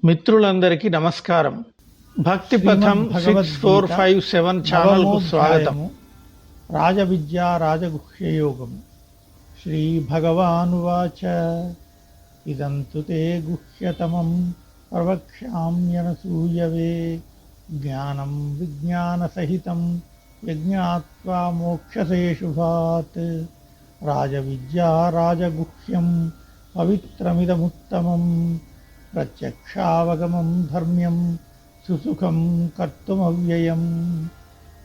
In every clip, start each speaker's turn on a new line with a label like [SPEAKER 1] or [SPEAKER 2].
[SPEAKER 1] మిత్రులందరికీ నమస్కారం. భక్తి పథం 6457 ఛానల్కు స్వాగతం.
[SPEAKER 2] రాజవిద్యా రాజగుహ్యయోగం. శ్రీభగవానువాచ ఇదం తు తే గుహ్యతమం ప్రవక్ష్యామ్యనసూయవే జ్ఞానం విజ్ఞానసహితం యజ్ఞాత్వా మోక్షసే శుభాత్. రాజవిద్యా రాజగుహ్యం పవిత్రమిదముత్తమం ప్రత్యక్షావగమం ధర్మ్యం సుసుఖం కర్తుమవ్యయం.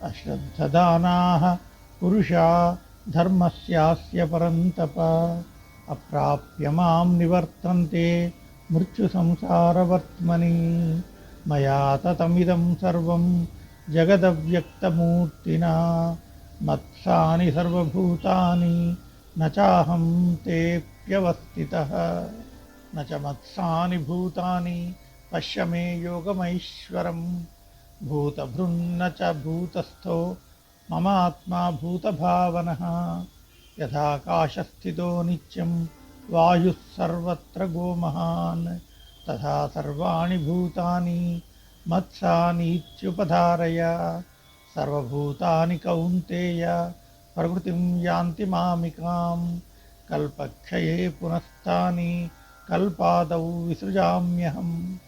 [SPEAKER 2] అశ్రద్ధదానాః పురుషా ధర్మస్యాస్య పరంతప అప్రాప్య మాం నివర్తంతే మృత్యు సంసారవర్త్మని. మయా తతమిదం సర్వం జగదవ్యక్తమూర్తినా మత్సాని సర్వభూతాని నచాహం తేప్యవస్థితః న చ మత్సాని భూతాని పశ్య మే యోగమైశ్వరం. భూతభృన్న చ భూతస్థో మమాత్మా భూతభావనః. యథాకాశస్థితో నిత్యం వాయుః సర్వత్ర గోమహాన్ తథా సర్వాణి భూతాని మత్సానీత్యుపధారయ. సర్వభూతాని కౌంతేయ ప్రకృతిం యాంతి మామికాం. కల్పక్షయే పునస్తాని కల్పాదౌ విసృజామ్యహం.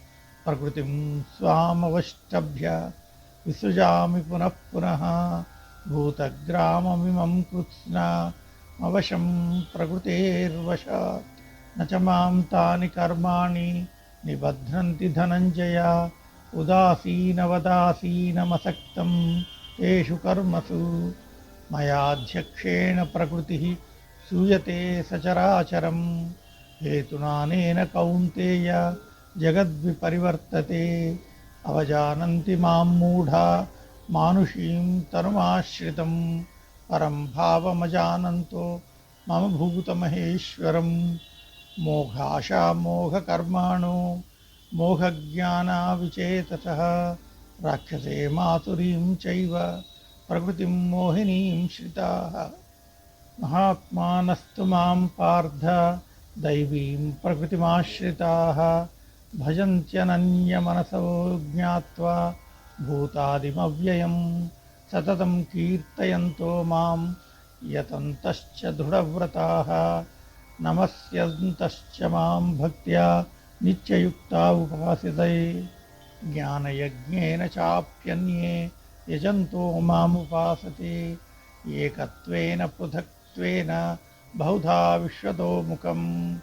[SPEAKER 2] ప్రకృతిం స్వామవష్టభ్య విసృజామి పునః పునః. భూతగ్రామమిమం కృత్స్నమవశం ప్రకృతేర్వశాత్. న చ మాం తాని కర్మాణి నిబధ్నంతి ధనంజయ. ఉదాసీనవదాసీనమసక్తం తేషు కర్మసు. మయాధ్యక్షేణ ప్రకృతిః సూయతే సచరాచరం. హేతునానేన కౌంతేయ జగద్విపరివర్తతే. అవజానంతి మాం మూఢా మానుషీం తనుమాశ్రితం. పరం భావమజానంతో మమ భూతమహేశ్వరం. మోఘాశా మోఘకర్మాణో మోఘజ్ఞానా విచేతసః. రాక్షసే మాతురీం చైవ ప్రకృతిం మోహినీం శ్రితాః. మహాత్మానస్తు మాం పార్థ దైవీం ప్రకృతిమాశ్రితాః. భజంత్యనన్యమనసో జ్ఞాత్వా భూతాదిమవ్యయం. సతతం కీర్తయంతో మాం యతంతశ్చ దృఢవ్రతాః. నమస్యంతశ్చ మాం భక్త్యా నిత్యయుక్తా ఉపాసితే. జ్ఞానయజ్ఞేన చాప్యన్యే యజంతో మాముపాసతే. ఏకత్వేన పృథక్త్వేన బహుధా విశ్వతోముఖం.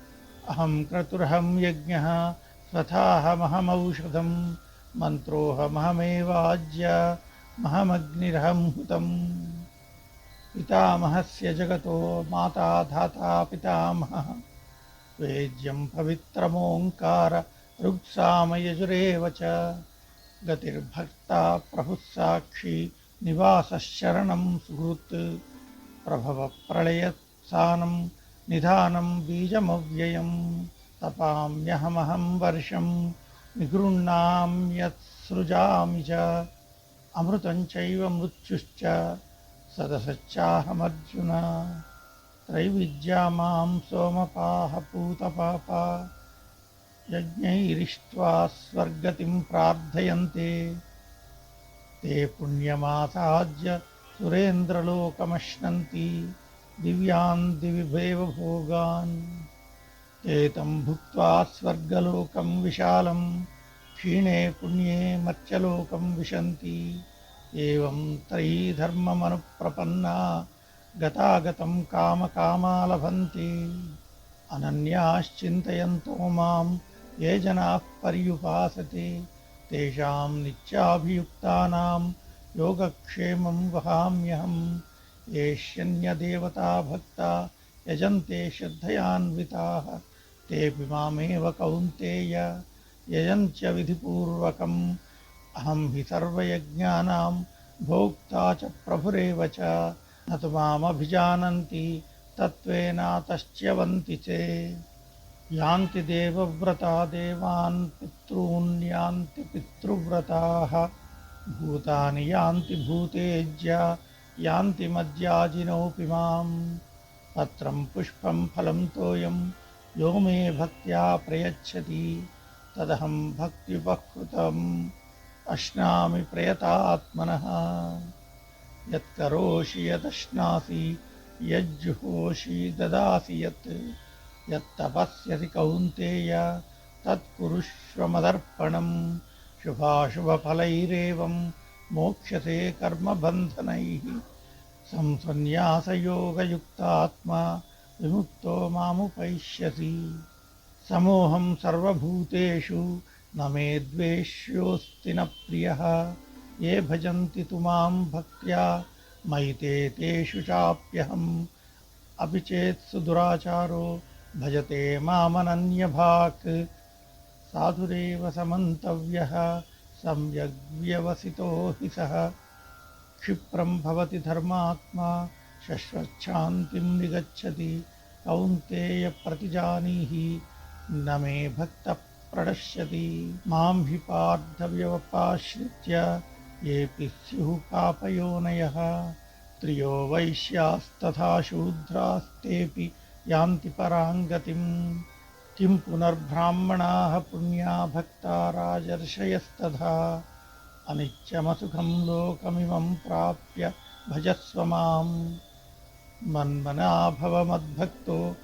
[SPEAKER 2] అహం క్రతురహం యజ్ఞః స్వథాహమహమౌషధం. మంత్రోహమహమేవాజ్య మహమగ్నిరహం హుతం. పితామహస్య జగతో మాతా ధాతా పితామహః. వేద్యం పవిత్రమోంకార ఋక్సామయజురేవ చ. గతిర్భక్తా ప్రభుః సాక్షి నివాసశరణం సుహృత్. ప్రభవ ప్రళయత్సానం నిధానం బీజమవ్యయం. తపామ్యహమహం వర్షం నిగృహ్ణామ్యత్సృజామి చ. అమృతం చైవ మృత్యుశ్చ సదసచ్చాహమర్జున. త్రైవిద్యా మాం సోమపాః పూతపాపా. యజ్ఞైరిష్ట్వా స్వర్గతిం ప్రార్థయంతే. తే పుణ్యమాసాద్య సురేంద్రలోకమశ్నంతి. దివ్యాన్ దివి భోగాన్. ते तं भुक्त्वा स्वर्गलोकं विशालं क्षीणे पुण्ये मर्त्यलोकं विशन्ति. एवं त्रयी धर्ममनुप्रपन्ना गतागतं कामकामा लभन्ते. अनन्याश्चिन्तयन्तो मां ये जनाः पर्युपासते तेषां नित्याभियुक्तानां योगक्षेमं वहाम्यहं. येष्यन्यदेवता भक्ता यजन्ते श्रद्धयान्विताः तेऽपि मामेव कौन्तेय यजन्त्य विधिपूर्वकम्. अहं हि सर्वयज्ञानां भोक्ता च प्रभुरेव च. न तु मामभिजानन्ति तत्त्वेनातश्च्यवन्ति चे. यान्ति देवव्रता देवान् पितॄन् यान्ति पितृव्रताः. भूतानि यान्ति भूतेज्या यान्ति मद्याजिनोऽपि माम्. पत्रं पुष्पं फलं तोयं यो मे भक्त्या प्रयच्छति तदहं भक्त्युपहृतम् अश्नामि प्रयतात्मनः। यत्करोषि यदश्नासि यज्जुहोषि ददासि यत् यत्तपस्यसि कौन्तेय तत्कुरुष्व मदर्पणम्। शुभाशुभफलैरेवं मोक्ष्यसे कर्मबन्धनैः। संसन्न्यासयोगयुक्तात्मा विमुक्तो मामुपैष्यसि। समोऽहं सर्वभूतेषु न मे द्वेष्योऽस्ति न प्रियः। ये भजन्ति तु मां भक्त्या मयि ते तेषु चाप्यहम्। अपि चेत्सु दुराचारो भजते मामनन्यभाक्। साधुरेव समन्तव्यः सम्यग्व्यवसितो हि सः। क्षिप्रं भवति धर्मात्मा शश्वच्छान्तिं निगच्छति। कौन्तेय प्रतिजानीहि न मे भक्तः प्रणश्यति। मां हि पार्थव्यवपाश्रित्य येऽपि स्युः पापयोनयः। स्त्रियो वैश्यास्तथा शूद्रास्तेऽपि यान्ति परां गतिम्। किं पुनर्ब्राह्मणाः पुण्या भक्ता राजर्षयस्तथा। अनित्यमसुखं लोकमिमं प्राप्य भजस्व माम्। मन्मना भव मद्भक्तो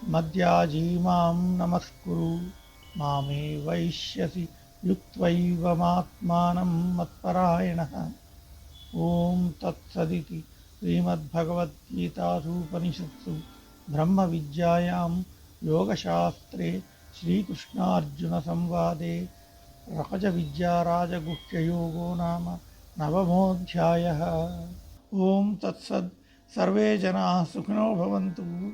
[SPEAKER 2] मद्याजी मां नमस्कुरु। मामे वैष्यसि युक्त्वैवमात्मानं मत्परायणः। ॐ तत्सदिति श्रीमद्भगवद्गीतासूपनिषत्सु ब्रह्मविद्यायां योगशास्त्रे श्रीकृष्णार्जुनसंवादे राजविद्याराजगुह्ययोगो नाम नवमोऽध्यायः। ॐ तत्सत्। सर्वे जनाः सुखिनो भवन्तु।